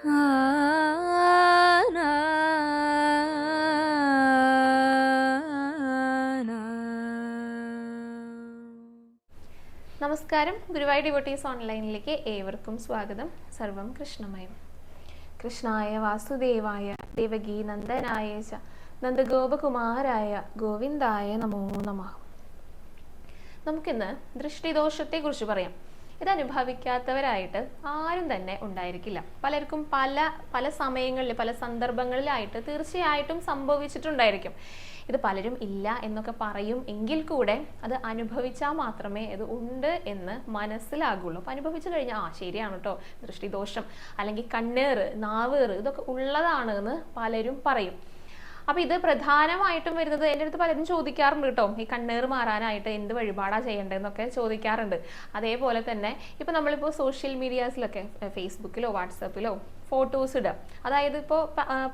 നമസ്കാരം, ഗുരുവായൂർ ഡിവോട്ടീസ് ഓൺലൈനിലേക്ക് ഏവർക്കും സ്വാഗതം. സർവം കൃഷ്ണമയം. കൃഷ്ണായ വാസുദേവായ ദേവകീ നന്ദനായ ച നന്ദഗോപകുമാരായ ഗോവിന്ദായ നമോ നമഃ. നമുക്കിന്ന് ദൃഷ്ടിദോഷത്തെ കുറിച്ച് പറയാം. ഇത് അനുഭവിക്കാത്തവരായിട്ട് ആരും തന്നെ ഉണ്ടായിരിക്കില്ല. പലർക്കും പല സമയങ്ങളിൽ പല സന്ദർഭങ്ങളിലായിട്ട് തീർച്ചയായിട്ടും സംഭവിച്ചിട്ടുണ്ടായിരിക്കും. ഇത് പലരും ഇല്ല എന്നൊക്കെ പറയും എങ്കിൽ കൂടെ അത് അനുഭവിച്ചാൽ മാത്രമേ ഇത് ഉണ്ട് എന്ന് മനസ്സിലാകുള്ളൂ. അപ്പം അനുഭവിച്ചു കഴിഞ്ഞാൽ ശരിയാണ് കേട്ടോ, ദൃഷ്ടിദോഷം അല്ലെങ്കിൽ കണ്ണേറ്, നാവേറ് ഇതൊക്കെ ഉള്ളതാണ് എന്ന് പലരും പറയും. അപ്പൊ ഇത് പ്രധാനമായിട്ടും വരുന്നത്, എൻ്റെ അടുത്ത് പലരും ചോദിക്കാറുണ്ട് കേട്ടോ, ഈ കണ്ണേറ് മാറാനായിട്ട് എന്ത് വഴിപാടാ ചെയ്യേണ്ടതെന്നൊക്കെ ചോദിക്കാറുണ്ട്. അതേപോലെ തന്നെ ഇപ്പൊ നമ്മളിപ്പോൾ സോഷ്യൽ മീഡിയാസിലൊക്കെ ഫേസ്ബുക്കിലോ വാട്സാപ്പിലോ ഫോട്ടോസ് ഇടുക, അതായത് ഇപ്പോൾ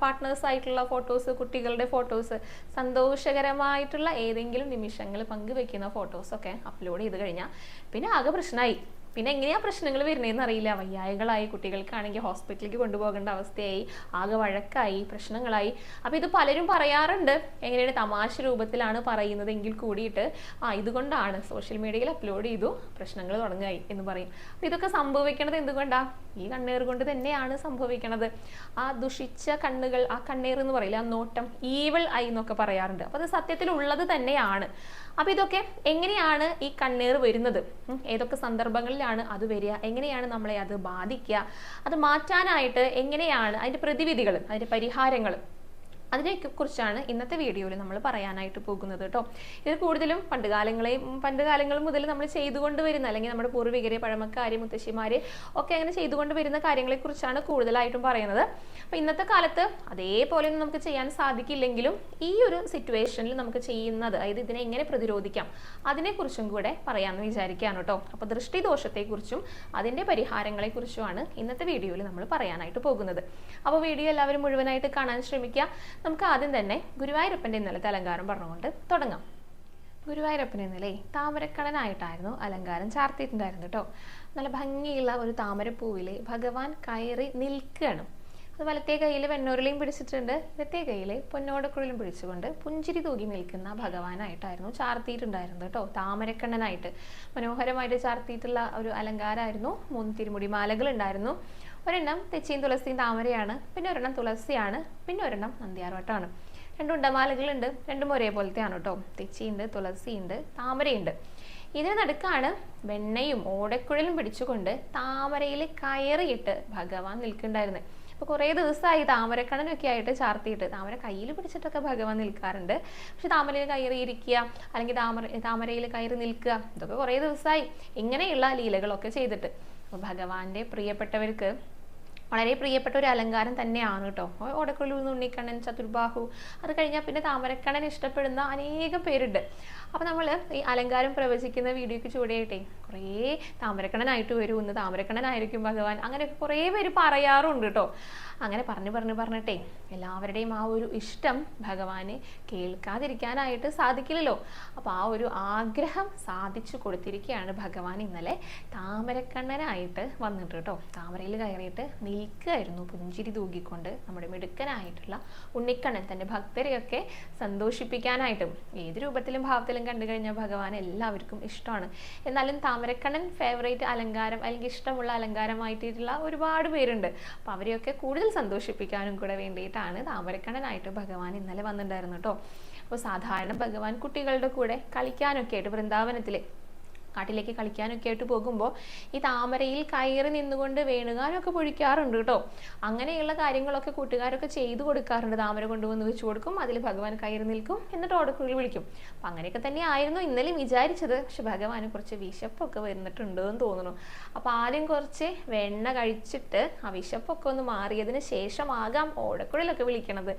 പാർട്ട്നേഴ്സ് ആയിട്ടുള്ള ഫോട്ടോസ്, കുട്ടികളുടെ ഫോട്ടോസ്, സന്തോഷകരമായിട്ടുള്ള ഏതെങ്കിലും നിമിഷങ്ങൾ പങ്കുവെക്കുന്ന ഫോട്ടോസൊക്കെ അപ്ലോഡ് ചെയ്ത് കഴിഞ്ഞാൽ പിന്നെ ആകെ പ്രശ്നമായി. പിന്നെ എങ്ങനെയാ പ്രശ്നങ്ങൾ വരുന്നതെന്ന് അറിയില്ല. വയ്യായകളായി, കുട്ടികൾക്കാണെങ്കിൽ ഹോസ്പിറ്റലിലേക്ക് കൊണ്ടുപോകേണ്ട അവസ്ഥയായി, ആകെ വഴക്കായി, പ്രശ്നങ്ങളായി. അപ്പൊ ഇത് പലരും പറയാറുണ്ട്. എങ്ങനെയാണ് തമാശ രൂപത്തിലാണ് പറയുന്നതെങ്കിൽ കൂടിയിട്ട് ഇതുകൊണ്ടാണ് സോഷ്യൽ മീഡിയയിൽ അപ്ലോഡ് ചെയ്തു പ്രശ്നങ്ങൾ തുടങ്ങായി എന്ന് പറയും. അപ്പൊ ഇതൊക്കെ സംഭവിക്കണത് എന്തുകൊണ്ടാ? ഈ കണ്ണേർ കൊണ്ട് തന്നെയാണ് സംഭവിക്കണത്. ആ ദുഷിച്ച കണ്ണുകൾ, ആ കണ്ണേർ എന്ന് പറയില്ല, ആ നോട്ടം, ഈവിൾ ഐ എന്നൊക്കെ പറയാറുണ്ട്. അപ്പൊ അത് സത്യത്തിൽ ഉള്ളത് തന്നെയാണ്. അപ്പൊ ഇതൊക്കെ എങ്ങനെയാണ് ഈ കണ്ണേർ വരുന്നത്, ഏതൊക്കെ സന്ദർഭങ്ങളിലാണ് അത് വരിക, എങ്ങനെയാണ് നമ്മളെ അത് ബാധിക്കുക, അത് മാറ്റാനായിട്ട് എങ്ങനെയാണ് അതിന്റെ പ്രതിവിധികൾ, അതിന്റെ പരിഹാരങ്ങൾ, അതിനെ കുറിച്ചാണ് ഇന്നത്തെ വീഡിയോയിൽ നമ്മൾ പറയാനായിട്ട് പോകുന്നത് കേട്ടോ. ഇത് കൂടുതലും പണ്ടുകാലങ്ങൾ മുതൽ നമ്മൾ ചെയ്തുകൊണ്ട് വരുന്ന, അല്ലെങ്കിൽ നമ്മുടെ പൂർവികരെ, പഴമക്കാര്, മുത്തശ്ശിമാര് ഒക്കെ അങ്ങനെ ചെയ്തുകൊണ്ട് വരുന്ന കാര്യങ്ങളെ കുറിച്ചാണ് കൂടുതലായിട്ടും പറയുന്നത്. അപ്പൊ ഇന്നത്തെ കാലത്ത് അതേപോലെ ഒന്നും നമുക്ക് ചെയ്യാൻ സാധിക്കില്ലെങ്കിലും ഈ ഒരു സിറ്റുവേഷനിൽ നമുക്ക് ചെയ്യുന്നത്, അതായത് ഇതിനെ എങ്ങനെ പ്രതിരോധിക്കാം അതിനെക്കുറിച്ചും കൂടെ പറയാമെന്ന് വിചാരിക്കുകയാണ് കേട്ടോ. അപ്പൊ ദൃഷ്ടിദോഷത്തെക്കുറിച്ചും അതിന്റെ പരിഹാരങ്ങളെ കുറിച്ചുമാണ് ഇന്നത്തെ വീഡിയോയിൽ നമ്മൾ പറയാനായിട്ട് പോകുന്നത്. അപ്പോൾ വീഡിയോ എല്ലാവരും മുഴുവനായിട്ട് കാണാൻ ശ്രമിക്കുക. നമുക്ക് ആദ്യം തന്നെ ഗുരുവായൂരപ്പന്റെ ഇന്നലത്തെ അലങ്കാരം പറഞ്ഞുകൊണ്ട് തുടങ്ങാം. ഗുരുവായൂരപ്പൻ ഇന്നലെ താമരക്കടനായിട്ടായിരുന്നു അലങ്കാരം ചാർത്തിയിട്ടുണ്ടായിരുന്നു കേട്ടോ. നല്ല ഭംഗിയുള്ള ഒരു താമരപ്പൂവില് ഭഗവാൻ കയറി നിൽക്കുകയാണ്. അത് വലത്തെ കയ്യിൽ വെണ്ണൂരലയും പിടിച്ചിട്ടുണ്ട്, ഇടത്തെ കയ്യിൽ പൊന്നോടക്കുഴലും പിടിച്ചുകൊണ്ട് പുഞ്ചിരി തൂകി നിൽക്കുന്ന ഭഗവാനായിട്ടായിരുന്നു ചാർത്തിയിട്ടുണ്ടായിരുന്നത് കേട്ടോ. താമരക്കണ്ണനായിട്ട് മനോഹരമായിട്ട് ചാർത്തിയിട്ടുള്ള ഒരു അലങ്കാരമായിരുന്നു. 3 തിരുമുടി മാലകൾ ഉണ്ടായിരുന്നു. ഒരെണ്ണം തെച്ചിയും തുളസിയും താമരയാണ്, പിന്നെ ഒരെണ്ണം തുളസിയാണ്, പിന്നെ ഒരെണ്ണം നന്ദ്യാർവട്ടമാണ്. 2 ഉണ്ടമാലകളുണ്ട്, രണ്ടും ഒരേപോലത്തെയാണ് കേട്ടോ. തെച്ചിയുണ്ട്, തുളസിയുണ്ട്, താമരയുണ്ട്. ഇതിന് നടുക്കാണ് വെണ്ണയും ഓടക്കുഴലും പിടിച്ചുകൊണ്ട് താമരയിൽ കയറിയിട്ട് ഭഗവാൻ നിൽക്കുന്നുണ്ടായിരുന്നത്. അപ്പൊ കുറേ ദിവസമായി താമരക്കണ്ണനൊക്കെ ആയിട്ട് ചാർത്തിയിട്ട്, താമര കയ്യിൽ പിടിച്ചിട്ടൊക്കെ ഭഗവാൻ നിൽക്കാറുണ്ട്. പക്ഷെ താമരയിൽ കയറി ഇരിക്കുക, അല്ലെങ്കിൽ താമരയിൽ കയറി നിൽക്കുക, ഇതൊക്കെ കുറേ ദിവസമായി ഇങ്ങനെയുള്ള ലീലകളൊക്കെ ചെയ്തിട്ട്. അപ്പൊ ഭഗവാന്റെ പ്രിയപ്പെട്ടവർക്ക് വളരെ പ്രിയപ്പെട്ട ഒരു അലങ്കാരം തന്നെയാണ് കേട്ടോ. ഓടക്കുഴൽ, ഉണ്ണിക്കണ്ണൻ, ചതുർബാഹു, അത് കഴിഞ്ഞാൽ പിന്നെ താമരക്കണ്ണൻ ഇഷ്ടപ്പെടുന്ന അനേകം പേരുണ്ട്. അപ്പൊ നമ്മൾ ഈ അലങ്കാരം പ്രവചിക്കുന്ന വീഡിയോക്ക് ചൂടിയായിട്ടേ കുറേ താമരക്കണ്ണനായിട്ട് വരും, ഇന്ന് താമരക്കണ്ണനായിരിക്കും ഭഗവാൻ, അങ്ങനെയൊക്കെ കുറേ പേര് പറയാറുണ്ട് കേട്ടോ. അങ്ങനെ പറഞ്ഞിട്ടേ എല്ലാവരുടെയും ആ ഒരു ഇഷ്ടം ഭഗവാനെ കേൾക്കാതിരിക്കാനായിട്ട് സാധിക്കില്ലല്ലോ. അപ്പൊ ആ ഒരു ആഗ്രഹം സാധിച്ചു കൊടുത്തിരിക്കുകയാണ് ഭഗവാൻ ഇന്നലെ താമരക്കണ്ണനായിട്ട് വന്നിട്ട് കേട്ടോ. താമരയിൽ കയറിയിട്ട് നിൽക്കുകയായിരുന്നു പുഞ്ചിരി തൂകിക്കൊണ്ട്. നമ്മുടെ മിടുക്കനായിട്ടുള്ള ഉണ്ണിക്കണ്ണൻ തന്റെ ഭക്തരെയൊക്കെ സന്തോഷിപ്പിക്കാനായിട്ടും ഏത് രൂപത്തിലും ഭാവത്തിലും കണ്ടു കഴിഞ്ഞാൽ ഭഗവാൻ എല്ലാവർക്കും ഇഷ്ടമാണ്. എന്നാലും താമരക്കണ്ണൻ ഫേവറേറ്റ് അലങ്കാരം, അല്ലെങ്കിൽ ഇഷ്ടമുള്ള അലങ്കാരമായിട്ടുള്ള ഒരുപാട് പേരുണ്ട്. അപ്പൊ അവരെയൊക്കെ കൂടുതൽ സന്തോഷിപ്പിക്കാനും കൂടെ വേണ്ടിയിട്ടാണ് താമരക്കണ്ണനായിട്ട് ഭഗവാൻ ഇന്നലെ വന്നിട്ടുണ്ടായിരുന്നു കേട്ടോ. അപ്പോൾ സാധാരണ ഭഗവാൻ കുട്ടികളുടെ കൂടെ കളിക്കാനൊക്കെ ആയിട്ട് വൃന്ദാവനത്തിലെ കാട്ടിലേക്ക് കളിക്കാനൊക്കെ ആയിട്ട് പോകുമ്പോൾ ഈ താമരയിൽ കയറി നിന്നുകൊണ്ട് വേണുകാനൊക്കെ പൊഴിക്കാറുണ്ട് കേട്ടോ. അങ്ങനെയുള്ള കാര്യങ്ങളൊക്കെ കൂട്ടുകാരൊക്കെ ചെയ്തു കൊടുക്കാറുണ്ട്. താമര കൊണ്ടുവന്ന് വെച്ച് കൊടുക്കും, അതിൽ ഭഗവാൻ കയറി നിൽക്കും, എന്നിട്ട് ഓടക്കുഴൽ വിളിക്കും. അപ്പം അങ്ങനെയൊക്കെ തന്നെ ആയിരുന്നു ഇന്നലെ വിചാരിച്ചത്. പക്ഷെ ഭഗവാന് കുറച്ച് വിശപ്പൊക്കെ വന്നിട്ടുണ്ട് എന്ന് തോന്നുന്നു. അപ്പം ആദ്യം കുറച്ച് വെണ്ണ കഴിച്ചിട്ട് ആ വിശപ്പൊക്കെ ഒന്ന് മാറിയതിന് ശേഷമാകാം ഓടക്കുഴലൊക്കെ വിളിക്കണത്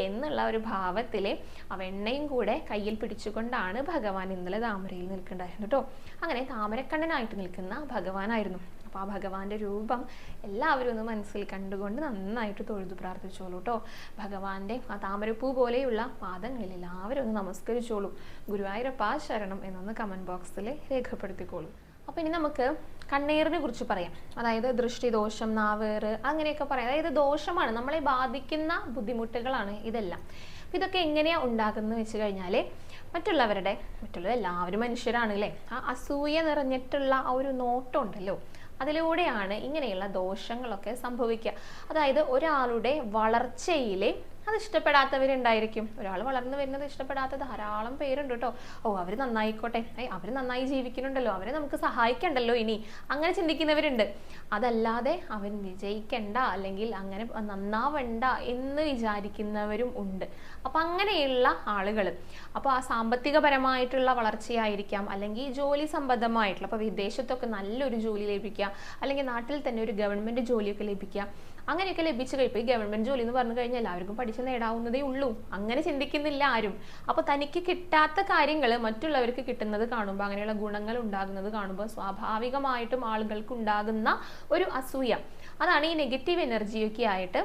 എന്നുള്ള ഒരു ഭാവത്തിൽ ആ വെണ്ണയും കൂടെ കയ്യിൽ പിടിച്ചുകൊണ്ടാണ് ഭഗവാൻ ഇന്നലെ താമരയിൽ നിൽക്കുന്നുണ്ടായിരുന്നു കേട്ടോ. അങ്ങനെ താമരക്കണ്ണനായിട്ട് നിൽക്കുന്ന ഭഗവാനായിരുന്നു. അപ്പോൾ ആ ഭഗവാന്റെ രൂപം എല്ലാവരും ഒന്ന് മനസ്സിൽ കണ്ടുകൊണ്ട് നന്നായിട്ട് തൊഴുതു പ്രാർത്ഥിച്ചോളൂ കേട്ടോ. ഭഗവാന്റെ ആ താമരപ്പൂ പോലെയുള്ള പാദങ്ങളിൽ എല്ലാവരും ഒന്ന് നമസ്കരിച്ചോളൂ. ഗുരുവായൂരപ്പ ശരണം എന്നൊന്ന് കമന്റ് ബോക്സിൽ രേഖപ്പെടുത്തിക്കോളൂ. അപ്പോൾ ഇനി നമുക്ക് കണ്ണേറിനെ കുറിച്ച് പറയാം. അതായത് ദൃഷ്ടിദോഷം, നാവേറ്, അങ്ങനെയൊക്കെ പറയാം. അതായത് ദോഷമാണ്, നമ്മളെ ബാധിക്കുന്ന ബുദ്ധിമുട്ടുകളാണ് ഇതെല്ലാം. ഇതൊക്കെ എങ്ങനെയാണ് ഉണ്ടാകുന്നത് വെച്ച് കഴിഞ്ഞാൽ മറ്റുള്ള എല്ലാവരും മനുഷ്യരാണ് അല്ലേ, ആ അസൂയ നിറഞ്ഞിട്ടുള്ള ആ ഒരു നോട്ടം ഉണ്ടല്ലോ, അതിലൂടെയാണ് ഇങ്ങനെയുള്ള ദോഷങ്ങളൊക്കെ സംഭവിക്കുക. അതായത് ഒരാളുടെ വളർച്ചയിൽ അത് ഇഷ്ടപ്പെടാത്തവരുണ്ടായിരിക്കും. ഒരാൾ വളർന്നു വരുന്നത് ഇഷ്ടപ്പെടാത്ത ധാരാളം പേരുണ്ട് കേട്ടോ. അവർ നന്നായിക്കോട്ടെ, അവർ നന്നായി ജീവിക്കുന്നുണ്ടല്ലോ, അവരെ നമുക്ക് സഹായിക്കണ്ടല്ലോ ഇനി, അങ്ങനെ ചിന്തിക്കുന്നവരുണ്ട്. അതല്ലാതെ അവൻ വിജയിക്കണ്ട അല്ലെങ്കിൽ അങ്ങനെ നന്നാവണ്ട എന്ന് വിചാരിക്കുന്നവരും ഉണ്ട്. അപ്പം അങ്ങനെയുള്ള ആളുകൾ, അപ്പോൾ ആ സാമ്പത്തികപരമായിട്ടുള്ള വളർച്ചയായിരിക്കാം, അല്ലെങ്കിൽ ജോലി സംബന്ധമായിട്ടുള്ള, അപ്പോൾ വിദേശത്തൊക്കെ നല്ലൊരു ജോലി ലഭിക്കുക, അല്ലെങ്കിൽ നാട്ടിൽ തന്നെ ഒരു ഗവൺമെൻറ് ജോലിയൊക്കെ ലഭിക്കുക, അങ്ങനെയൊക്കെ ലഭിച്ചു കഴിയുമ്പോൾ ഈ ഗവൺമെൻറ് ജോലി എന്ന് പറഞ്ഞു കഴിഞ്ഞാൽ എല്ലാവർക്കും പഠിച്ച് നേടാവുന്നതേ ഉള്ളൂ, അങ്ങനെ ചിന്തിക്കുന്നില്ല ആരും. അപ്പോൾ തനിക്ക് കിട്ടാത്ത കാര്യങ്ങൾ മറ്റുള്ളവർക്ക് കിട്ടുന്നത് കാണുമ്പോൾ, അങ്ങനെയുള്ള ഗുണങ്ങൾ ഉണ്ടാകുന്നത് കാണുമ്പോൾ സ്വാഭാവികമായിട്ടും ആളുകൾക്ക് ഉണ്ടാകുന്ന ഒരു അസൂയ, അതാണ് ഈ നെഗറ്റീവ് എനർജിയൊക്കെ ആയിട്ട്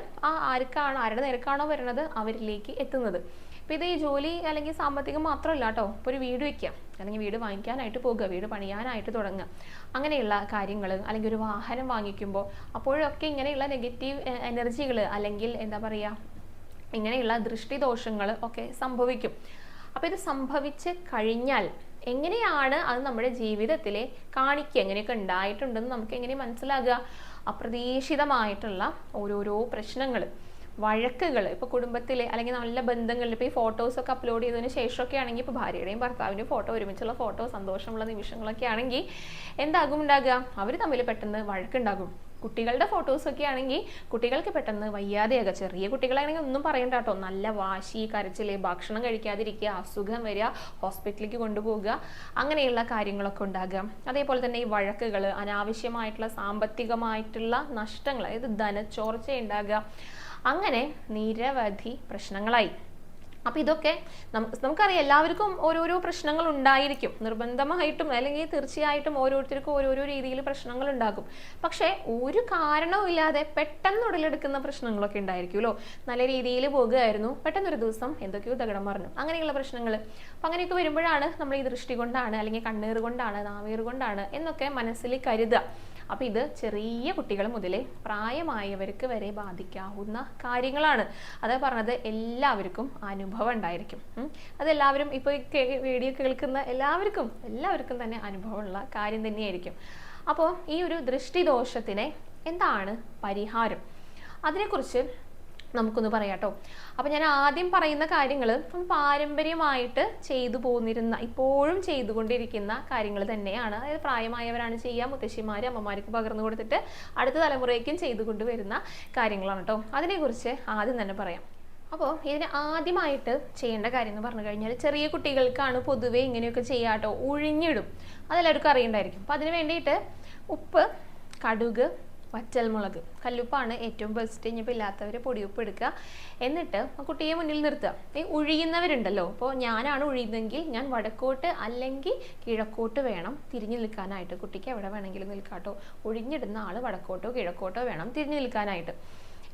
ആരുടെ നേർക്കാണോ വരുന്നത് അവരിലേക്ക് എത്തുന്നത്. അപ്പോൾ ഇത് ഈ ജോലി അല്ലെങ്കിൽ സാമ്പത്തികം മാത്രമല്ല കേട്ടോ. ഇപ്പോൾ ഒരു വീട് വയ്ക്കുക, അല്ലെങ്കിൽ വീട് വാങ്ങിക്കാനായിട്ട് പോകുക, വീട് പണിയാനായിട്ട് തുടങ്ങുക, അങ്ങനെയുള്ള കാര്യങ്ങൾ, അല്ലെങ്കിൽ ഒരു വാഹനം വാങ്ങിക്കുമ്പോൾ അപ്പോഴൊക്കെ ഇങ്ങനെയുള്ള നെഗറ്റീവ് എനർജികൾ അല്ലെങ്കിൽ എന്താ പറയുക, ഇങ്ങനെയുള്ള ദൃഷ്ടിദോഷങ്ങൾ ഒക്കെ സംഭവിക്കും. അപ്പോൾ ഇത് സംഭവിച്ച് കഴിഞ്ഞാൽ എങ്ങനെയാണ് അത് നമ്മുടെ ജീവിതത്തിൽ കാണിക്കുക, എങ്ങനെയൊക്കെ ഉണ്ടായിട്ടുണ്ടെന്ന് നമുക്ക് എങ്ങനെ മനസ്സിലാകുക? അപ്രതീക്ഷിതമായിട്ടുള്ള ഓരോരോ പ്രശ്നങ്ങൾ, വഴക്കുകൾ, ഇപ്പോൾ കുടുംബത്തിലെ അല്ലെങ്കിൽ നല്ല ബന്ധങ്ങളിൽ, ഇപ്പോൾ ഈ ഫോട്ടോസൊക്കെ അപ്ലോഡ് ചെയ്തതിന് ശേഷമൊക്കെ ആണെങ്കിൽ, ഇപ്പോൾ ഭാര്യയുടെയും ഭർത്താവിൻ്റെയും ഫോട്ടോ, ഒരുമിച്ചുള്ള ഫോട്ടോ, സന്തോഷമുള്ള നിമിഷങ്ങളൊക്കെ ആണെങ്കിൽ എന്താകും ഉണ്ടാകുക? അവർ തമ്മിൽ പെട്ടെന്ന് വഴക്കുണ്ടാകും. കുട്ടികളുടെ ഫോട്ടോസൊക്കെ ആണെങ്കിൽ കുട്ടികൾക്ക് പെട്ടെന്ന് വയ്യാതെയാകുക. ചെറിയ കുട്ടികളാണെങ്കിൽ ഒന്നും പറയണ്ട കേട്ടോ, നല്ല വാശി, കരച്ചിൽ, ഭക്ഷണം കഴിക്കാതിരിക്കുക, അസുഖം വരിക, ഹോസ്പിറ്റലിലേക്ക് കൊണ്ടുപോകുക, അങ്ങനെയുള്ള കാര്യങ്ങളൊക്കെ ഉണ്ടാകുക. അതേപോലെ തന്നെ ഈ വഴക്കുകൾ, അനാവശ്യമായിട്ടുള്ള സാമ്പത്തികമായിട്ടുള്ള നഷ്ടങ്ങൾ, അതായത് ധനച്ചോർച്ച ഉണ്ടാകുക, അങ്ങനെ നിരവധി പ്രശ്നങ്ങളായി. അപ്പം ഇതൊക്കെ നമുക്കറിയാം, എല്ലാവർക്കും ഓരോരോ പ്രശ്നങ്ങൾ ഉണ്ടായിരിക്കും, നിർബന്ധമായിട്ടും അല്ലെങ്കിൽ തീർച്ചയായിട്ടും ഓരോരുത്തർക്കും ഓരോരോ രീതിയിൽ പ്രശ്നങ്ങൾ ഉണ്ടാകും. പക്ഷേ ഒരു കാരണവും ഇല്ലാതെ പെട്ടെന്ന് ഉടലെടുക്കുന്ന പ്രശ്നങ്ങളൊക്കെ ഉണ്ടായിരിക്കുമല്ലോ. നല്ല രീതിയിൽ പോകുകയായിരുന്നു, പെട്ടെന്നൊരു ദിവസം എന്തൊക്കെയോ തകിടം മറിഞ്ഞു, അങ്ങനെയുള്ള പ്രശ്നങ്ങൾ. അപ്പം അങ്ങനെയൊക്കെ വരുമ്പോഴാണ് നമ്മൾ ഈ ദൃഷ്ടി കൊണ്ടാണ്, അല്ലെങ്കിൽ കണ്ണീർ കൊണ്ടാണ്, നാവീർ കൊണ്ടാണ് എന്നൊക്കെ മനസ്സിൽ കരുതുക. അപ്പം ഇത് ചെറിയ കുട്ടികൾ മുതലേ പ്രായമായവർക്ക് വരെ ബാധിക്കാവുന്ന കാര്യങ്ങളാണ്. അതാ പറഞ്ഞത്, എല്ലാവർക്കും അനുഭവം ഉണ്ടായിരിക്കും. അതെല്ലാവരും ഇപ്പോൾ വീഡിയോ കേൾക്കുന്ന എല്ലാവർക്കും തന്നെ അനുഭവമുള്ള കാര്യം തന്നെയായിരിക്കും. അപ്പോൾ ഈ ഒരു ദൃഷ്ടിദോഷത്തിന് എന്താണ് പരിഹാരം, അതിനെക്കുറിച്ച് നമുക്കൊന്ന് പറയാം കേട്ടോ. അപ്പം ഞാൻ ആദ്യം പറയുന്ന കാര്യങ്ങൾ പാരമ്പര്യമായിട്ട് ചെയ്തു പോന്നിരുന്ന, ഇപ്പോഴും ചെയ്തുകൊണ്ടിരിക്കുന്ന കാര്യങ്ങൾ തന്നെയാണ്. അതായത് പ്രായമായവരാണ് ചെയ്യുക, മുത്തശ്ശിമാർ അമ്മമാർക്ക് പകർന്നു കൊടുത്തിട്ട് അടുത്ത തലമുറയ്ക്കും ചെയ്തുകൊണ്ട് വരുന്ന കാര്യങ്ങളാണ് കേട്ടോ. അതിനെക്കുറിച്ച് ആദ്യം തന്നെ പറയാം. അപ്പോൾ ഇതിന് ആദ്യമായിട്ട് ചെയ്യേണ്ട കാര്യം എന്ന് പറഞ്ഞു കഴിഞ്ഞാൽ, ചെറിയ കുട്ടികൾക്കാണ് പൊതുവേ ഇങ്ങനെയൊക്കെ ചെയ്യാട്ടോ, ഉഴിഞ്ഞിടും, അതെല്ലാവർക്കും അറിയണ്ടായിരിക്കും. അപ്പം അതിന് വേണ്ടിയിട്ട് ഉപ്പ്, കടുക്, വറ്റൽമുളക്, കല്ലുപ്പാണ് ഏറ്റവും ബെസ്റ്റ്. ഇനിയിപ്പോൾ ഇല്ലാത്തവർ പൊടിയുപ്പ് എടുക്കുക, എന്നിട്ട് കുട്ടിയെ മുന്നിൽ നിർത്തുക. ഈ ഉഴിയുന്നവരുണ്ടല്ലോ, അപ്പോൾ ഞാനാണ് ഉഴിയുന്നതെങ്കിൽ ഞാൻ വടക്കോട്ട് അല്ലെങ്കിൽ കിഴക്കോട്ട് വേണം തിരിഞ്ഞു നിൽക്കാനായിട്ട്. കുട്ടിക്ക് എവിടെ വേണമെങ്കിലും നിൽക്കാട്ടോ, ഒഴിഞ്ഞിടുന്ന ആൾ വടക്കോട്ടോ കിഴക്കോട്ടോ വേണം തിരിഞ്ഞു നിൽക്കാനായിട്ട്.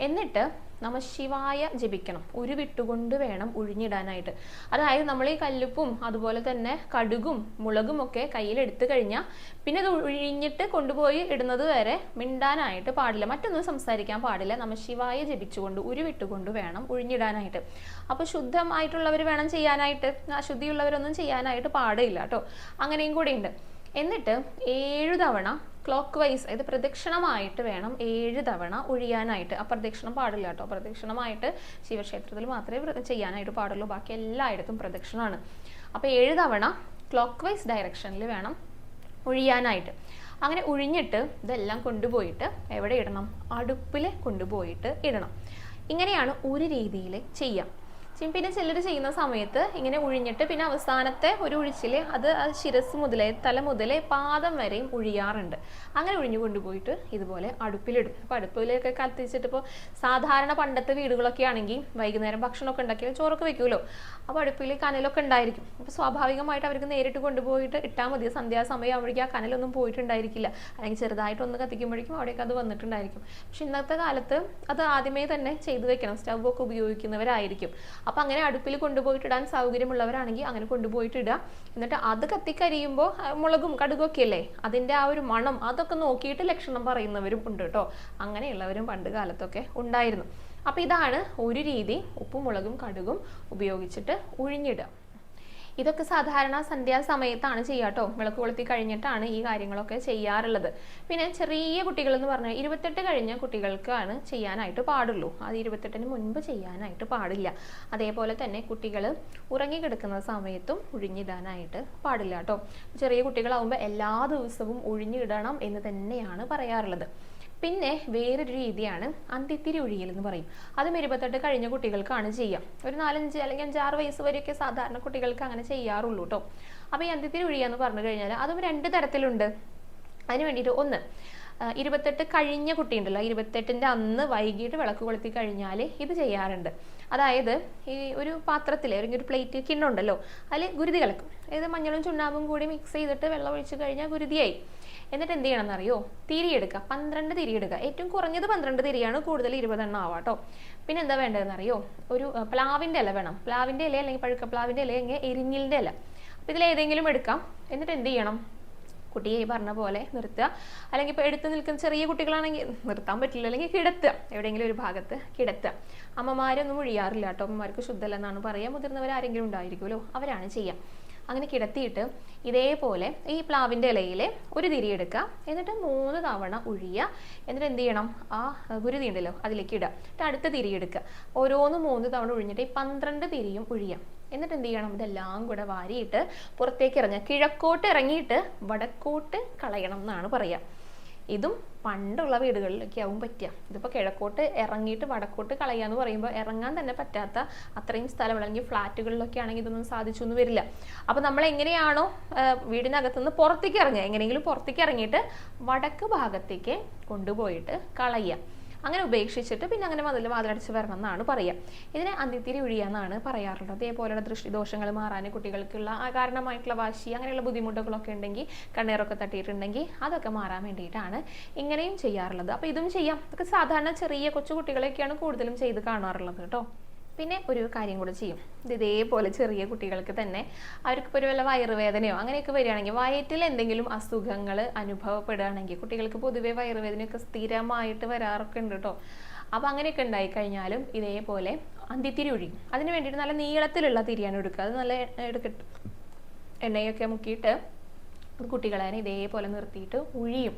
എന്നിട്ട് നമഃശിവായ ജപിക്കണം, ഉരുവിട്ടുകൊണ്ട് വേണം ഉഴിഞ്ഞിടാനായിട്ട്. അതായത് നമ്മൾ ഈ കല്ലുപ്പും അതുപോലെ തന്നെ കടുകും മുളകും ഒക്കെ കയ്യിലെടുത്തു കഴിഞ്ഞാൽ പിന്നെ അത് ഉഴിഞ്ഞിട്ട് കൊണ്ടുപോയി ഇടുന്നത് വരെ മിണ്ടാനായിട്ട് പാടില്ല, മറ്റൊന്നും സംസാരിക്കാൻ പാടില്ല. നമഃശിവായ ജപിച്ചുകൊണ്ട് ഉരുവിട്ടുകൊണ്ട് വേണം ഉഴിഞ്ഞിടാനായിട്ട്. അപ്പോൾ ശുദ്ധമായിട്ടുള്ളവർ വേണം ചെയ്യാനായിട്ട്, അശുദ്ധിയുള്ളവരൊന്നും ചെയ്യാനായിട്ട് പാടില്ല കേട്ടോ. അങ്ങനെയും കൂടെ ഉണ്ട്. എന്നിട്ട് 7 തവണ ക്ലോക്ക് വൈസ്, അതായത് പ്രദക്ഷിണമായിട്ട് വേണം 7 തവണ ഒഴിയാനായിട്ട്. അപ്രദക്ഷിണം പാടില്ല കേട്ടോ. പ്രദക്ഷിണമായിട്ട് ശിവക്ഷേത്രത്തിൽ മാത്രമേ ചെയ്യാനായിട്ട് പാടുള്ളൂ, ബാക്കി എല്ലായിടത്തും പ്രദക്ഷിണമാണ്. അപ്പോൾ 7 തവണ ക്ലോക്ക് വൈസ് ഡയറക്ഷനിൽ വേണം ഒഴിയാനായിട്ട്. അങ്ങനെ ഒഴിഞ്ഞിട്ട് ഇതെല്ലാം കൊണ്ടുപോയിട്ട് എവിടെ ഇടണം? അടുപ്പിൽ കൊണ്ടുപോയിട്ട് ഇടണം. ഇങ്ങനെയാണ് ഒരു രീതിയിൽ ചെയ്യാം. പിന്നെ ചിലർ ചെയ്യുന്ന സമയത്ത് ഇങ്ങനെ ഉഴിഞ്ഞിട്ട് പിന്നെ അവസാനത്തെ ഒരു ഒഴിച്ചിൽ അത് ശിരസ് മുതലേ തല മുതലേ പാദം വരെയും ഒഴിയാറുണ്ട്. അങ്ങനെ ഒഴിഞ്ഞു കൊണ്ടുപോയിട്ട് ഇതുപോലെ അടുപ്പിലിടും. അപ്പോൾ അടുപ്പിലൊക്കെ കത്തിച്ചിട്ട്, ഇപ്പോൾ സാധാരണ പണ്ടത്തെ വീടുകളൊക്കെ ആണെങ്കിൽ വൈകുന്നേരം ഭക്ഷണമൊക്കെ ഉണ്ടാക്കിയാൽ ചോറൊക്കെ വെക്കുമല്ലോ, അപ്പോൾ അടുപ്പിൽ കനലൊക്കെ ഉണ്ടായിരിക്കും. അപ്പോൾ സ്വാഭാവികമായിട്ട് അവർക്ക് നേരിട്ട് കൊണ്ടുപോയിട്ട് ഇട്ടാൽ മതി. സന്ധ്യാസമയം ആവുമ്പോഴേക്കും ആ കനലൊന്നും പോയിട്ടുണ്ടായിരിക്കില്ല, അല്ലെങ്കിൽ ചെറുതായിട്ടൊന്ന് കത്തിക്കുമ്പോഴേക്കും അവിടേക്ക് അത് വന്നിട്ടുണ്ടായിരിക്കും. പക്ഷെ ഇന്നത്തെ കാലത്ത് അത് ആദ്യമേ തന്നെ ചെയ്തു വെക്കണം, സ്റ്റൗവൊക്കെ ഉപയോഗിക്കുന്നവരായിരിക്കും. അപ്പം അങ്ങനെ അടുപ്പിൽ കൊണ്ടുപോയിട്ട് ഇടാൻ സൗകര്യമുള്ളവരാണെങ്കിൽ അങ്ങനെ കൊണ്ടുപോയിട്ട് ഇടുക. എന്നിട്ട് അത് കത്തിക്കരിയുമ്പോൾ മുളകും കടുകൊക്കെ അല്ലേ, അതിൻ്റെ ആ ഒരു മണം അതൊക്കെ നോക്കിയിട്ട് ലക്ഷണം പറയുന്നവരും ഉണ്ട് കേട്ടോ. അങ്ങനെയുള്ളവരും പണ്ട് കാലത്തൊക്കെ ഉണ്ടായിരുന്നു. അപ്പം ഇതാണ് ഒരു രീതി, ഉപ്പും മുളകും കടുകും ഉപയോഗിച്ചിട്ട് ഉഴിഞ്ഞിടുക. ഇതൊക്കെ സാധാരണ സന്ധ്യാസമയത്താണ് ചെയ്യുക കേട്ടോ. വിളക്ക് കൊളുത്തി കഴിഞ്ഞിട്ടാണ് ഈ കാര്യങ്ങളൊക്കെ ചെയ്യാറുള്ളത്. പിന്നെ ചെറിയ കുട്ടികൾ എന്ന് പറഞ്ഞാൽ 28 കഴിഞ്ഞ കുട്ടികൾക്കാണ് ചെയ്യാനായിട്ട് പാടുള്ളൂ. അത് 28-ന് മുൻപ് ചെയ്യാനായിട്ട് പാടില്ല. അതേപോലെ തന്നെ കുട്ടികൾ ഉറങ്ങിക്കിടക്കുന്ന സമയത്തും ഉഴിഞ്ഞിടാനായിട്ട് പാടില്ല കേട്ടോ. ചെറിയ കുട്ടികളാവുമ്പോൾ എല്ലാ ദിവസവും ഉഴിഞ്ഞിടണം എന്ന് തന്നെയാണ് പറയാറുള്ളത്. പിന്നെ വേറൊരു രീതിയാണ് അന്തിത്തിരി ഒഴിയൽ എന്ന് പറയും. അതും 28 കഴിഞ്ഞ കുട്ടികൾക്കാണ് ചെയ്യാം. ഒരു 4-5 അല്ലെങ്കിൽ 5-6 വയസ്സ് വരെയൊക്കെ സാധാരണ കുട്ടികൾക്ക് അങ്ങനെ ചെയ്യാറുള്ളൂ കേട്ടോ. അപ്പോൾ ഈ അന്തിത്തിരി ഒഴിയുക എന്ന് പറഞ്ഞു കഴിഞ്ഞാൽ അതും 2 തരത്തിലുണ്ട്. അതിന് വേണ്ടിയിട്ട് ഒന്ന്, 28 കഴിഞ്ഞ കുട്ടിയുണ്ടല്ലോ, 28-ൻ്റെ അന്ന് വൈകിട്ട് വിളക്ക് കൊളുത്തി കഴിഞ്ഞാൽ ഇത് ചെയ്യാറുണ്ട്. അതായത് ഈ ഒരു പാത്രത്തിൽ അല്ലെങ്കിൽ ഒരു പ്ലേറ്റ് കിണ്ണുണ്ടല്ലോ, അതിൽ ഗുരുതി കലക്കും. അതായത് മഞ്ഞളും ചുണ്ണാമ്പും കൂടി മിക്സ് ചെയ്തിട്ട് വെള്ളം ഒഴിച്ച് കഴിഞ്ഞാൽ ഗുരുതിയായി. എന്നിട്ട് എന്ത് ചെയ്യണം എന്നറിയോ, തിരി എടുക്കുക. 12 തിരി എടുക്കുക. ഏറ്റവും കുറഞ്ഞത് 12 തിരിയാണ്, കൂടുതൽ 20 എണ്ണം ആവാം കേട്ടോ. പിന്നെ എന്താ വേണ്ടതെന്ന് അറിയോ, ഒരു പ്ലാവിൻ്റെ ഇല വേണം. പ്ലാവിൻ്റെ ഇല അല്ലെങ്കിൽ പഴുക്ക പ്ലാവിൻ്റെ ഇല അല്ലെങ്കിൽ എരിഞ്ഞിലിൻ്റെ ഇല. അപ്പോൾ ഇതിലേതെങ്കിലും എടുക്കാം. എന്നിട്ട് എന്ത് ചെയ്യണം, കുട്ടിയെ ഈ പറഞ്ഞ പോലെ നിർത്തുക. അല്ലെങ്കിൽ ഇപ്പോൾ എടുത്ത് നിൽക്കുന്ന ചെറിയ കുട്ടികളാണെങ്കിൽ നിർത്താൻ പറ്റില്ല, അല്ലെങ്കിൽ കിടത്തുക, എവിടെയെങ്കിലും ഒരു ഭാഗത്ത് കിടത്തുക. അമ്മമാരൊന്നും ഒഴിയാറില്ല കേട്ടോ, അമ്മമാർക്ക് ശുദ്ധമല്ലെന്നാണ് പറയുക. മുതിർന്നവരാരെങ്കിലും ഉണ്ടായിരിക്കുമല്ലോ, അവരാണ് ചെയ്യുക. അങ്ങനെ കിടത്തിയിട്ട് ഇതേപോലെ ഈ പ്ലാവിൻ്റെ ഇലയിൽ ഒരു തിരി എടുക്കുക. എന്നിട്ട് 3 തവണ ഒഴിയുക. എന്നിട്ട് എന്ത് ചെയ്യണം, ആ ഗുരുതി ഉണ്ടല്ലോ അതിലേക്ക് ഇടുക. എന്നിട്ട് അടുത്ത തിരി എടുക്കുക. ഓരോന്ന് 3 തവണ ഒഴിഞ്ഞിട്ട് ഈ 12 തിരിയും ഒഴിയാം. എന്നിട്ട് എന്ത് ചെയ്യണം, ഇതെല്ലാം കൂടെ വാരിയിട്ട് പുറത്തേക്ക് ഇറങ്ങുക. കിഴക്കോട്ട് ഇറങ്ങിയിട്ട് വടക്കോട്ട് കളയണം എന്നാണ് പറയുക. ഇതും പണ്ടുള്ള വീടുകളിലൊക്കെ ആവും പറ്റുക. ഇതിപ്പോൾ കിഴക്കോട്ട് ഇറങ്ങിയിട്ട് വടക്കോട്ട് കളയുക എന്ന് പറയുമ്പോൾ ഇറങ്ങാൻ തന്നെ പറ്റാത്ത അത്രയും സ്ഥലം, അല്ലെങ്കിൽ ഫ്ലാറ്റുകളിലൊക്കെ ആണെങ്കിൽ ഇതൊന്നും സാധിച്ചൊന്നും വരില്ല. അപ്പോൾ നമ്മൾ എങ്ങനെയാണോ വീടിനകത്തുനിന്ന് പുറത്തേക്ക് ഇറങ്ങുക, എങ്ങനെയെങ്കിലും പുറത്തേക്ക് ഇറങ്ങിയിട്ട് വടക്ക് ഭാഗത്തേക്ക് കൊണ്ടുപോയിട്ട് കളയുക. അങ്ങനെ ഉപേക്ഷിച്ചിട്ട് പിന്നെ അങ്ങനെ വാതിലടച്ച് വരണം എന്നാണ് പറയുക. ഇതിനെ അന്തിത്തിരി ഒഴിയുക എന്നാണ് പറയാറുള്ളത്. അതേപോലെയുള്ള ദൃഷ്ടിദോഷങ്ങൾ മാറാൻ, കുട്ടികൾക്കുള്ള കാരണമായിട്ടുള്ള വാശി, അങ്ങനെയുള്ള ബുദ്ധിമുട്ടുകളൊക്കെ ഉണ്ടെങ്കിൽ, കണ്ണീറൊക്കെ തട്ടിയിട്ടുണ്ടെങ്കിൽ അതൊക്കെ മാറാൻ വേണ്ടിയിട്ടാണ് ഇങ്ങനെയും ചെയ്യാറുള്ളത്. അപ്പോൾ ഇതും ചെയ്യാം. ഇതൊക്കെ സാധാരണ ചെറിയ കൊച്ചു കുട്ടികളൊക്കെയാണ് കൂടുതലും ചെയ്ത് കാണാറുള്ളത് കേട്ടോ. പിന്നെ ഒരു കാര്യം കൂടെ ചെയ്യും. ഇതേപോലെ ചെറിയ കുട്ടികൾക്ക് തന്നെ അവർക്കിപ്പോൾ ഒരു വല്ല വയറുവേദനയോ അങ്ങനെയൊക്കെ വരികയാണെങ്കിൽ, വയറ്റിൽ എന്തെങ്കിലും അസുഖങ്ങൾ അനുഭവപ്പെടുകയാണെങ്കിൽ, കുട്ടികൾക്ക് പൊതുവേ വയറുവേദനയൊക്കെ സ്ഥിരമായിട്ട് വരാറൊക്കെ ഉണ്ട് കേട്ടോ. അപ്പോൾ അങ്ങനെയൊക്കെ ഉണ്ടായിക്കഴിഞ്ഞാലും ഇതേപോലെ അന്തിത്തിരി ഒഴിയും. അതിന് വേണ്ടിയിട്ട് നല്ല നീളത്തിലുള്ള തിരിയാണ് എടുക്കുക. അത് നല്ല എടുക്കട്ട് എണ്ണയൊക്കെ മുക്കിയിട്ട് കുട്ടികളെ ഇതേപോലെ നിർത്തിയിട്ട് ഒഴിയും.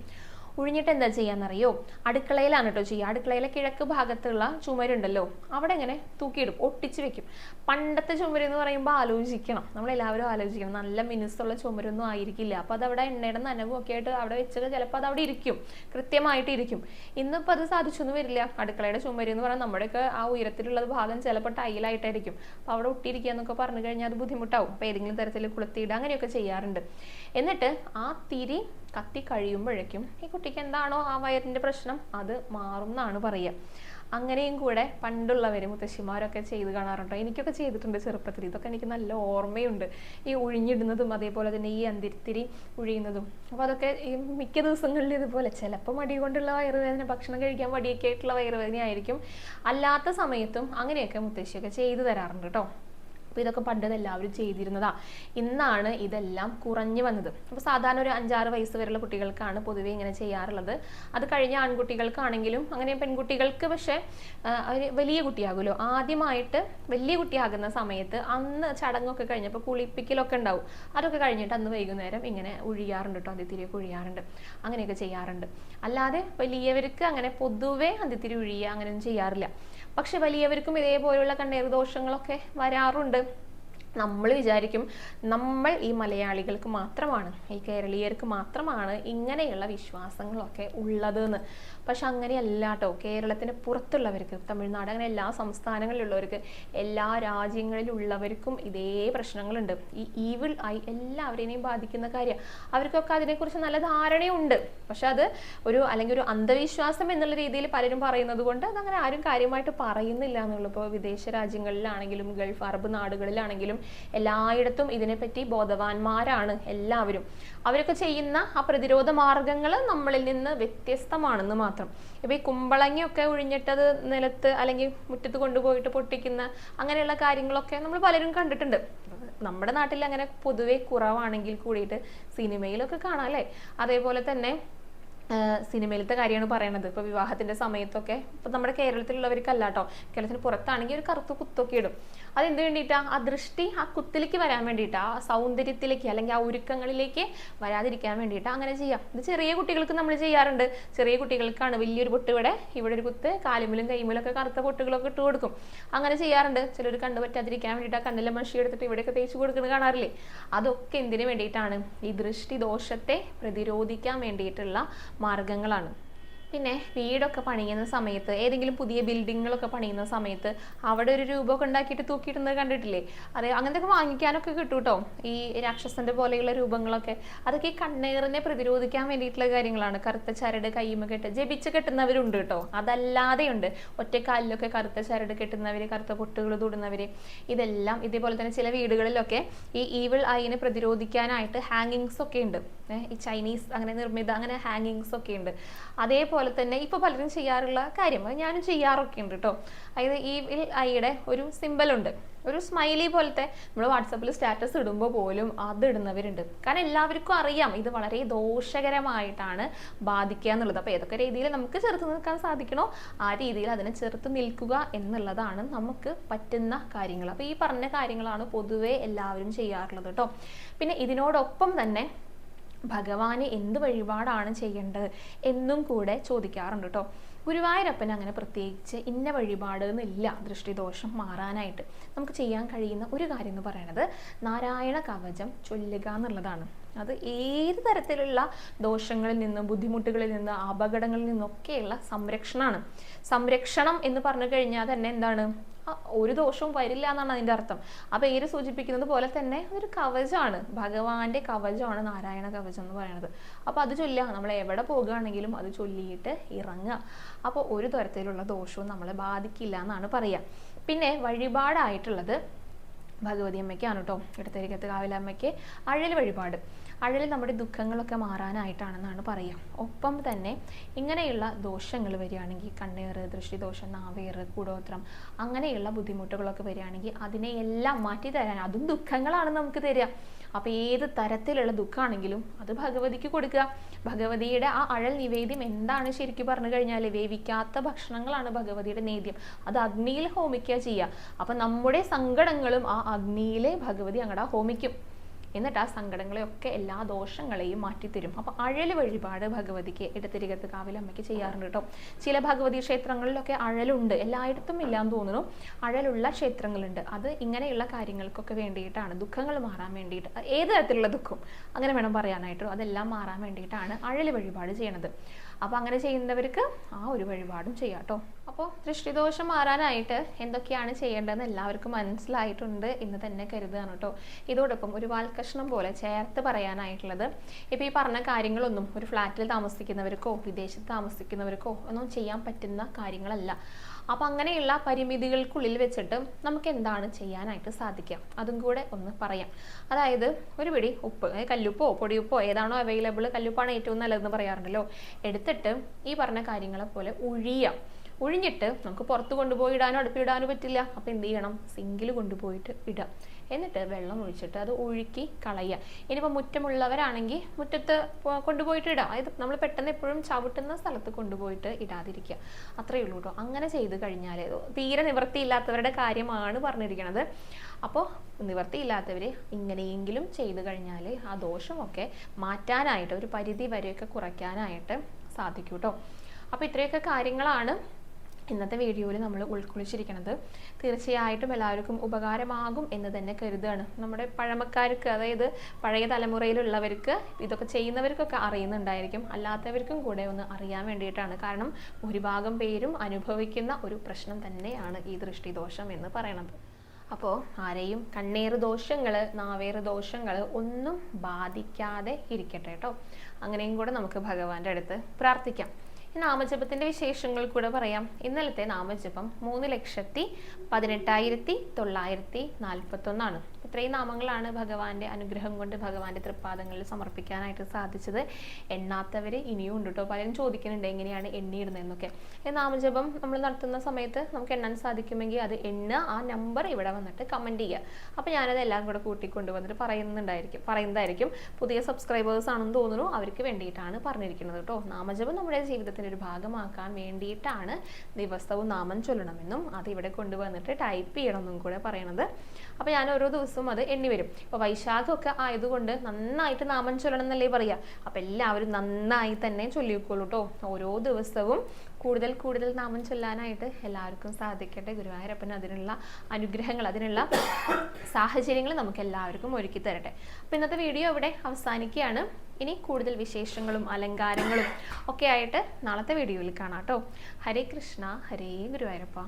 ഉഴിഞ്ഞിട്ട് എന്താ ചെയ്യാന്നറിയോ, അടുക്കളയിലാണ് കേട്ടോ ചെയ്യുക. അടുക്കളയിലെ കിഴക്ക് ഭാഗത്തുള്ള ചുമരുണ്ടല്ലോ, അവിടെ ഇങ്ങനെ തൂക്കിയിടും, ഒട്ടിച്ച് വെക്കും. പണ്ടത്തെ ചുമരെന്ന് പറയുമ്പോൾ ആലോചിക്കണം, നമ്മളെല്ലാവരും ആലോചിക്കണം, നല്ല മിനുസുള്ള ചുമരൊന്നും ആയിരിക്കില്ല. അപ്പോൾ അതവിടെ എണ്ണയുടെ നനവും ഒക്കെ ആയിട്ട് അവിടെ വെച്ചത് ചിലപ്പോൾ അത് അവിടെ ഇരിക്കും, കൃത്യമായിട്ട് ഇരിക്കും. ഇന്നിപ്പോൾ അത് സാധിച്ചൊന്നും വരില്ല. അടുക്കളയുടെ ചുമര് എന്ന് പറഞ്ഞാൽ നമ്മുടെയൊക്കെ ആ ഉയരത്തിലുള്ള ഭാഗം ചിലപ്പോൾ ടൈലായിട്ടായിരിക്കും. അപ്പോൾ അവിടെ ഒട്ടിയിരിക്കുക എന്നൊക്കെ പറഞ്ഞു കഴിഞ്ഞാൽ അത് ബുദ്ധിമുട്ടാവും. അപ്പോൾ ഏതെങ്കിലും തരത്തിൽ കൊളുത്തിയിടുക അങ്ങനെയൊക്കെ ചെയ്യാറുണ്ട്. എന്നിട്ട് ആ തിരി കത്തി കഴിയുമ്പോഴേക്കും ഈ കുട്ടിക്ക് എന്താണോ ആ വയറിൻ്റെ പ്രശ്നം അത് മാറും എന്നാണ് പറയുക. അങ്ങനെയും കൂടെ പണ്ടുള്ളവർ മുത്തശ്ശിമാരൊക്കെ ചെയ്ത് കാണാറുണ്ടോ. എനിക്കൊക്കെ ചെയ്തിട്ടുണ്ട് ചെറുപ്പത്തിൽ. ഇതൊക്കെ എനിക്ക് നല്ല ഓർമ്മയുണ്ട്, ഈ ഉഴിഞ്ഞിടുന്നതും അതേപോലെ തന്നെ ഈ അന്തിത്തിരി ഉഴിയുന്നതും. അപ്പോൾ അതൊക്കെ ഈ മിക്ക ദിവസങ്ങളിൽ ഇതുപോലെ ചിലപ്പോൾ മടി കൊണ്ടുള്ള വയറുവേദന, ഭക്ഷണം കഴിക്കാൻ മടിയൊക്കെ ആയിട്ടുള്ള വയറുവേദന ആയിരിക്കും. അല്ലാത്ത സമയത്തും അങ്ങനെയൊക്കെ മുത്തശ്ശിയൊക്കെ ചെയ്തു തരാറുണ്ട് കേട്ടോ. അപ്പോൾ ഇതൊക്കെ പണ്ട് എല്ലാവരും ചെയ്തിരുന്നതാ. ഇന്നാണ് ഇതെല്ലാം കുറഞ്ഞു വന്നത്. അപ്പോൾ സാധാരണ ഒരു 5-6 വയസ്സ് വരെയുള്ള കുട്ടികൾക്കാണ് പൊതുവെ ഇങ്ങനെ ചെയ്യാറുള്ളത്. അത് കഴിഞ്ഞ ആൺകുട്ടികൾക്കാണെങ്കിലും അങ്ങനെ പെൺകുട്ടികൾക്ക് പക്ഷേ വലിയ കുട്ടിയാകുമല്ലോ, ആദ്യമായിട്ട് വലിയ കുട്ടിയാകുന്ന സമയത്ത് അന്ന് ചടങ്ങൊക്കെ കഴിഞ്ഞപ്പോൾ കുളിപ്പിക്കലൊക്കെ ഉണ്ടാവും. അതൊക്കെ കഴിഞ്ഞിട്ട് അന്ന് വൈകുന്നേരം ഇങ്ങനെ ഒഴിയാറുണ്ട് കേട്ടോ, അന്തിത്തിരിയൊക്കെ ഒഴിയാറുണ്ട്. അങ്ങനെയൊക്കെ ചെയ്യാറുണ്ട്. അല്ലാതെ വലിയവർക്ക് അങ്ങനെ പൊതുവെ അന്തിത്തിരി ഒഴിയുക അങ്ങനെയൊന്നും ചെയ്യാറില്ല. പക്ഷെ വലിയവർക്കും ഇതേപോലെയുള്ള കണ്ണീർ ദോഷങ്ങളൊക്കെ വരാറുണ്ട്. നമ്മൾ വിചാരിക്കും നമ്മൾ ഈ മലയാളികൾക്ക് മാത്രമാണ്, ഈ കേരളീയർക്ക് മാത്രമാണ് ഇങ്ങനെയുള്ള വിശ്വാസങ്ങളൊക്കെ ഉള്ളതെന്ന്. പക്ഷെ അങ്ങനെയല്ല കേട്ടോ. കേരളത്തിന് പുറത്തുള്ളവർക്ക്, തമിഴ്നാട് അങ്ങനെ എല്ലാ സംസ്ഥാനങ്ങളിലുള്ളവർക്ക്, എല്ലാ രാജ്യങ്ങളിലുള്ളവർക്കും ഇതേ പ്രശ്നങ്ങളുണ്ട്. ഈ ഈവിൾ ഐ എല്ലാവരെയും ബാധിക്കുന്ന കാര്യം. അവർക്കൊക്കെ അതിനെക്കുറിച്ച് നല്ല ധാരണയുണ്ട്. പക്ഷെ അത് അല്ലെങ്കിൽ ഒരു അന്ധവിശ്വാസം എന്നുള്ള രീതിയിൽ പലരും പറയുന്നത് കൊണ്ട് അതങ്ങനെ ആരും കാര്യമായിട്ട് പറയുന്നില്ല എന്നുള്ളൂ. ഇപ്പോൾ വിദേശ രാജ്യങ്ങളിലാണെങ്കിലും ഗൾഫ് അറബ് നാടുകളിലാണെങ്കിലും എല്ലായിടത്തും ഇതിനെപ്പറ്റി ബോധവാന്മാരാണ് എല്ലാവരും. അവരൊക്കെ ചെയ്യുന്ന ആ പ്രതിരോധ മാർഗങ്ങൾ നമ്മളിൽ നിന്ന് വ്യത്യസ്തമാണെന്ന് മാത്രം. ഇപ്പൊ ഈ കുമ്പളങ്ങിയൊക്കെ ഒഴിഞ്ഞിട്ടത് നിലത്ത് അല്ലെങ്കിൽ മുറ്റത്ത് കൊണ്ടുപോയിട്ട് പൊട്ടിക്കുന്ന അങ്ങനെയുള്ള കാര്യങ്ങളൊക്കെ നമ്മൾ പലരും കണ്ടിട്ടുണ്ട്. നമ്മുടെ നാട്ടിൽ അങ്ങനെ പൊതുവെ കുറവാണെങ്കിൽ കൂടിയിട്ട് സിനിമയിലൊക്കെ കാണാം അല്ലേ. അതേപോലെ തന്നെ സിനിമയിലത്തെ കാര്യമാണ് പറയണത്. ഇപ്പൊ വിവാഹത്തിന്റെ സമയത്തൊക്കെ ഇപ്പൊ നമ്മുടെ കേരളത്തിലുള്ളവർക്കല്ല കേട്ടോ, കേരളത്തിന് പുറത്താണെങ്കിൽ ഒരു കറുത്ത കുത്തൊക്കെ ഇടും. അതെന്ത് വേണ്ടിയിട്ടാ? ആ ദൃഷ്ടി ആ കുത്തിലേക്ക് വരാൻ വേണ്ടിയിട്ടാ, ആ സൗന്ദര്യത്തിലേക്ക് അല്ലെങ്കിൽ ആ ഒരുക്കങ്ങളിലേക്ക് വരാതിരിക്കാൻ വേണ്ടിയിട്ടാ അങ്ങനെ ചെയ്യാം. ഇത് ചെറിയ കുട്ടികൾക്ക് നമ്മൾ ചെയ്യാറുണ്ട്. ചെറിയ കുട്ടികൾക്കാണ് വലിയൊരു പൊട്ട് ഇവിടെ ഒരു കുത്ത്, കാലുമിലും കൈമിലും ഒക്കെ കറുത്ത പൊട്ടുകളൊക്കെ ഇട്ട് കൊടുക്കും. അങ്ങനെ ചെയ്യാറുണ്ട്. ചിലർ കണ്ണു പറ്റാതിരിക്കാൻ വേണ്ടിയിട്ട് ആ കണ്ണിലെ മഷി എടുത്തിട്ട് ഇവിടെയൊക്കെ തേച്ച് കൊടുക്കുന്നത് കാണാറില്ലേ. അതൊക്കെ എന്തിനു വേണ്ടിയിട്ടാണ്? ഈ ദൃഷ്ടി ദോഷത്തെ പ്രതിരോധിക്കാൻ വേണ്ടിയിട്ടുള്ള മാർഗങ്ങളാണ്. പിന്നെ വീടൊക്കെ പണിയുന്ന സമയത്ത്, ഏതെങ്കിലും പുതിയ ബിൽഡിങ്ങുകളൊക്കെ പണിയുന്ന സമയത്ത് അവിടെ ഒരു രൂപമൊക്കെ ഉണ്ടാക്കിയിട്ട് തൂക്കിയിടുന്നത് കണ്ടിട്ടില്ലേ? അതെ, അങ്ങനത്തെ വാങ്ങിക്കാനൊക്കെ കിട്ടും കേട്ടോ, ഈ രാക്ഷസന്റെ പോലെയുള്ള രൂപങ്ങളൊക്കെ. അതൊക്കെ ഈ കണ്ണേറിനെ പ്രതിരോധിക്കാൻ വേണ്ടിയിട്ടുള്ള കാര്യങ്ങളാണ്. കറുത്ത ചരട് കയ്യുമ്മ കെട്ട് ജപിച്ച് കെട്ടുന്നവരുണ്ട് കേട്ടോ, അതല്ലാതെയുണ്ട് ഒറ്റക്കാലിലൊക്കെ കറുത്ത ചരട് കെട്ടുന്നവര്, കറുത്ത പൊട്ടുകൾ തൊടുന്നവര്. ഇതെല്ലാം ഇതേപോലെ തന്നെ ചില വീടുകളിലൊക്കെ ഈ ഈവിൾ ഐനെ പ്രതിരോധിക്കാനായിട്ട് ഹാങ്ങിങ്സ് ഒക്കെ ഉണ്ട്. ഈ ചൈനീസ് അങ്ങനെ നിർമ്മിത അങ്ങനെ ഹാങ്ങിങ്സ് ഒക്കെ ഉണ്ട്. അതേപോലെ തന്നെ ഇപ്പൊ പലരും ചെയ്യാറുള്ള കാര്യം, ഞാനും ചെയ്യാറൊക്കെ ഉണ്ട് കേട്ടോ. അതായത് ഈവിൾ ഐയുടെ ഒരു സിമ്പൽ ഉണ്ട്, ഒരു സ്മൈലി പോലത്തെ. നമ്മൾ വാട്സപ്പിൽ സ്റ്റാറ്റസ് ഇടുമ്പോൾ പോലും അത് ഇടുന്നവരുണ്ട്. കാരണം എല്ലാവർക്കും അറിയാം ഇത് വളരെ ദോഷകരമായിട്ടാണ് ബാധിക്കുക എന്നുള്ളത്. അപ്പൊ ഏതൊക്കെ രീതിയിൽ നമുക്ക് ചെറുത്ത് നിൽക്കാൻ സാധിക്കണോ ആ രീതിയിൽ അതിനെ ചെറുത്ത് നിൽക്കുക എന്നുള്ളതാണ് നമുക്ക് പറ്റുന്ന കാര്യങ്ങൾ. അപ്പൊ ഈ പറഞ്ഞ കാര്യങ്ങളാണ് പൊതുവെ എല്ലാവരും ചെയ്യാറുള്ളത് കേട്ടോ. പിന്നെ ഇതിനോടൊപ്പം തന്നെ ഭഗവാന് എന്ത് വഴിപാടാണ് ചെയ്യേണ്ടത് എന്നും കൂടെ ചോദിക്കാറുണ്ട് കേട്ടോ. ഗുരുവായൂരപ്പൻ അങ്ങനെ പ്രത്യേകിച്ച് ഇന്ന വഴിപാട് എന്നില്ല ദൃഷ്ടിദോഷം മാറാനായിട്ട്. നമുക്ക് ചെയ്യാൻ കഴിയുന്ന ഒരു കാര്യം എന്ന് പറയുന്നത് നാരായണ കവചം ചൊല്ലുക എന്നുള്ളതാണ്. അത് ഏത് തരത്തിലുള്ള ദോഷങ്ങളിൽ നിന്നും ബുദ്ധിമുട്ടുകളിൽ നിന്ന് അപകടങ്ങളിൽ നിന്നൊക്കെയുള്ള സംരക്ഷണമാണ്. സംരക്ഷണം എന്ന് പറഞ്ഞു കഴിഞ്ഞാൽ തന്നെ എന്താണ്? ഒരു ദോഷവും വരില്ല എന്നാണ് അതിന്റെ അർത്ഥം. ആ പേര് സൂചിപ്പിക്കുന്നത് പോലെ തന്നെ അതൊരു കവചമാണ്, ഭഗവാന്റെ കവചമാണ് നാരായണ കവചം എന്ന് പറയുന്നത്. അപ്പൊ അത് ചൊല്ലുക, നമ്മൾ എവിടെ പോകുകയാണെങ്കിലും അത് ചൊല്ലിയിട്ട് ഇറങ്ങുക. അപ്പോൾ ഒരു തരത്തിലുള്ള ദോഷവും നമ്മളെ ബാധിക്കില്ല എന്നാണ് പറയുക. പിന്നെ വഴിപാടായിട്ടുള്ളത് ഭഗവതി അമ്മയ്ക്കാണ് കേട്ടോ. ഇടത്തരികത്ത് കാവിലമ്മയ്ക്ക് അഴൽ വഴിപാട്. അഴൽ നമ്മുടെ ദുഃഖങ്ങളൊക്കെ മാറാനായിട്ടാണെന്നാണ് പറയുക. ഒപ്പം തന്നെ ഇങ്ങനെയുള്ള ദോഷങ്ങൾ വരികയാണെങ്കിൽ, കണ്ണേറ്, ദൃഷ്ടിദോഷം, നാവേറ്, കൂടോത്രം അങ്ങനെയുള്ള ബുദ്ധിമുട്ടുകളൊക്കെ വരികയാണെങ്കിൽ അതിനെ എല്ലാം മാറ്റി തരാൻ, അതും ദുഃഖങ്ങളാണ് നമുക്ക് തരിക. അപ്പൊ ഏത് തരത്തിലുള്ള ദുഃഖമാണെങ്കിലും അത് ഭഗവതിക്ക് കൊടുക്കുക. ഭഗവതിയുടെ ആ അഴൽ നിവേദ്യം എന്താണ് ശരിക്കും പറഞ്ഞു കഴിഞ്ഞാൽ? വേവിക്കാത്ത ഭക്ഷണങ്ങളാണ് ഭഗവതിയുടെ നേദ്യം. അത് അഗ്നിയിൽ ഹോമിക്കുക ചെയ്യുക. അപ്പൊ നമ്മുടെ സങ്കടങ്ങളും ആ അഗ്നിയിലെ ഭഗവതി അങ്ങടെ ഹോമിക്കും. എന്നിട്ട് ആ സങ്കടങ്ങളെയൊക്കെ എല്ലാ ദോഷങ്ങളെയും മാറ്റിത്തരും. അപ്പൊ അഴൽ വഴിപാട് ഭഗവതിക്ക് ഇടത്തിരികത്ത് കാവിലമ്മയ്ക്ക് ചെയ്യാറുണ്ട് കേട്ടോ. ചില ഭഗവതി ക്ഷേത്രങ്ങളിലൊക്കെ അഴലുണ്ട്, എല്ലായിടത്തും ഇല്ലാന്ന് തോന്നുന്നു. അഴലുള്ള ക്ഷേത്രങ്ങളുണ്ട്. അത് ഇങ്ങനെയുള്ള കാര്യങ്ങൾക്കൊക്കെ വേണ്ടിയിട്ടാണ്, ദുഃഖങ്ങൾ മാറാൻ വേണ്ടിയിട്ട്, ഏത് തരത്തിലുള്ള ദുഃഖം അങ്ങനെ വേണം പറയാനായിട്ട്, അതെല്ലാം മാറാൻ വേണ്ടിയിട്ടാണ് അഴൽ വഴിപാട് ചെയ്യണത്. അപ്പൊ അങ്ങനെ ചെയ്യുന്നവർക്ക് ആ ഒരു വഴിപാടും ചെയ്യാം കേട്ടോ. അപ്പോൾ ദൃഷ്ടിദോഷം മാറാനായിട്ട് എന്തൊക്കെയാണ് ചെയ്യേണ്ടതെന്ന് എല്ലാവർക്കും മനസ്സിലായിട്ടുണ്ട് എന്ന് തന്നെ കരുതുകയാണ് കേട്ടോ. ഇതോടൊപ്പം ഒരു വാൽക്കഷ്ണം പോലെ ചേർത്ത് പറയാനായിട്ടുള്ളത്, ഇപ്പൊ ഈ പറഞ്ഞ കാര്യങ്ങളൊന്നും ഒരു ഫ്ലാറ്റിൽ താമസിക്കുന്നവർക്കോ വിദേശത്ത് താമസിക്കുന്നവർക്കോ ഒന്നും ചെയ്യാൻ പറ്റുന്ന കാര്യങ്ങളല്ല. അപ്പൊ അങ്ങനെയുള്ള പരിമിതികൾക്കുള്ളിൽ വെച്ചിട്ട് നമുക്ക് എന്താണ് ചെയ്യാനായിട്ട് സാധിക്കുക അതും കൂടെ ഒന്ന് പറയാം. അതായത് ഒരു പിടി ഉപ്പ്, കല്ലുപ്പോ പൊടിയുപ്പോ ഏതാണോ അവൈലബിൾ, കല്ലുപ്പാണ് ഏറ്റവും നല്ലതെന്ന് പറയാറുണ്ടല്ലോ, എടുത്തിട്ട് ഈ പറഞ്ഞ കാര്യങ്ങളെ പോലെ ഒഴിഞ്ഞിട്ട് നമുക്ക് പുറത്ത് കൊണ്ടുപോയി ഇടാനോ അടുപ്പിടാനോ പറ്റില്ല. അപ്പൊ എന്ത് ചെയ്യണം? സിങ്കിൽ കൊണ്ടുപോയിട്ട് ഇടാം. എന്നിട്ട് വെള്ളം ഒഴിച്ചിട്ട് അത് ഒഴുക്കി കളയുക. ഇനിയിപ്പോൾ മുറ്റമുള്ളവരാണെങ്കിൽ മുറ്റത്ത് കൊണ്ടുപോയിട്ട് ഇടാം. അതായത് നമ്മൾ പെട്ടെന്ന് എപ്പോഴും ചവിട്ടുന്ന സ്ഥലത്ത് കൊണ്ടുപോയിട്ട് ഇടാതിരിക്കുക. അത്രയേ ഉള്ളൂ കേട്ടോ. അങ്ങനെ ചെയ്ത് കഴിഞ്ഞാൽ തീരെ നിവൃത്തിയില്ലാത്തവരുടെ കാര്യമാണ് പറഞ്ഞിരിക്കുന്നത്. അപ്പോൾ നിവൃത്തിയില്ലാത്തവർ ഇങ്ങനെയെങ്കിലും ചെയ്തു കഴിഞ്ഞാൽ ആ ദോഷമൊക്കെ മാറ്റാനായിട്ട്, ഒരു പരിധി വരെയൊക്കെ കുറയ്ക്കാനായിട്ട് സാധിക്കും കേട്ടോ. അപ്പോൾ ഇത്രയൊക്കെ കാര്യങ്ങളാണ് ഇന്നത്തെ വീഡിയോയിൽ നമ്മൾ ഉൾക്കൊള്ളിച്ചിരിക്കുന്നത്. തീർച്ചയായിട്ടും എല്ലാവർക്കും ഉപകാരമാകും എന്ന് തന്നെ കരുതുകയാണ്. നമ്മുടെ പഴമക്കാർക്ക്, അതായത് പഴയ തലമുറയിലുള്ളവർക്ക്, ഇതൊക്കെ ചെയ്യുന്നവർക്കൊക്കെ അറിയുന്നുണ്ടായിരിക്കും, അല്ലാത്തവർക്കും കൂടെ ഒന്ന് അറിയാൻ വേണ്ടിയിട്ടാണ്. കാരണം ഭൂരിഭാഗം പേരും അനുഭവിക്കുന്ന ഒരു പ്രശ്നം തന്നെയാണ് ഈ ദൃഷ്ടിദോഷം എന്ന് പറയുന്നത്. അപ്പോൾ ആരെയും കണ്ണേറ് ദോഷങ്ങൾ, നാവേറ് ദോഷങ്ങൾ ഒന്നും ബാധിക്കാതെ ഇരിക്കട്ടെ കേട്ടോ. അങ്ങനെയും കൂടെ നമുക്ക് ഭഗവാന്റെ അടുത്ത് പ്രാർത്ഥിക്കാം. ഈ നാമജപത്തിന്റെ വിശേഷങ്ങൾ കൂടെ പറയാം. ഇന്നലത്തെ നാമജപം 3,18,941. ഇത്രയും നാമങ്ങളാണ് ഭഗവാന്റെ അനുഗ്രഹം കൊണ്ട് ഭഗവാന്റെ തൃപ്പാദങ്ങളിൽ സമർപ്പിക്കാനായിട്ട് സാധിച്ചത്. എണ്ണാത്തവർ ഇനിയും ഉണ്ട് കേട്ടോ. പലരും ചോദിക്കുന്നുണ്ട് എങ്ങനെയാണ് എണ്ണിയിടുന്നതെന്നൊക്കെ. നാമജപം നമ്മൾ നടത്തുന്ന സമയത്ത് നമുക്ക് എണ്ണാൻ സാധിക്കുമെങ്കിൽ അത് ആ നമ്പർ ഇവിടെ വന്നിട്ട് കമൻറ്റ് ചെയ്യുക. അപ്പോൾ ഞാനത് എല്ലാം കൂടെ കൂട്ടിക്കൊണ്ടുവന്നിട്ട് പറയുന്നതായിരിക്കും. പുതിയ സബ്സ്ക്രൈബേഴ്സ് ആണെന്ന് തോന്നുന്നു, അവർക്ക് വേണ്ടിയിട്ടാണ് പറഞ്ഞിരിക്കുന്നത് കേട്ടോ. നാമജപം നമ്മുടെ ജീവിതത്തിൻ്റെ ഒരു ഭാഗമാക്കാൻ വേണ്ടിയിട്ടാണ് ദിവസവും നാമം ചൊല്ലണമെന്നും അത് ഇവിടെ കൊണ്ടുവന്നിട്ട് ടൈപ്പ് ചെയ്യണമെന്നും കൂടെ പറയണത്. അപ്പോൾ ഞാൻ ഓരോ ദിവസവും അത് എണ്ണി വരും. ഇപ്പോൾ വൈശാഖമൊക്കെ ആയതുകൊണ്ട് നന്നായിട്ട് നാമം ചൊല്ലണം എന്നല്ലേ പറയുക. അപ്പോൾ എല്ലാവരും നന്നായി തന്നെ ചൊല്ലിക്കോളൂ കേട്ടോ. ഓരോ ദിവസവും കൂടുതൽ നാമം ചൊല്ലാനായിട്ട് എല്ലാവർക്കും സാധിക്കട്ടെ. ഗുരുവായൂരപ്പൻ അതിനുള്ള അനുഗ്രഹങ്ങൾ, അതിനുള്ള സാഹചര്യങ്ങൾ നമുക്ക് എല്ലാവർക്കും ഒരുക്കി തരട്ടെ. അപ്പോൾ ഇന്നത്തെ വീഡിയോ ഇവിടെ അവസാനിക്കുകയാണ്. ഇനി കൂടുതൽ വിശേഷങ്ങളും അലങ്കാരങ്ങളും ഒക്കെ ആയിട്ട് നാളത്തെ വീഡിയോയിൽ കാണാം കേട്ടോ. ഹരേ കൃഷ്ണ, ഹരേ ഗുരുവായൂരപ്പ.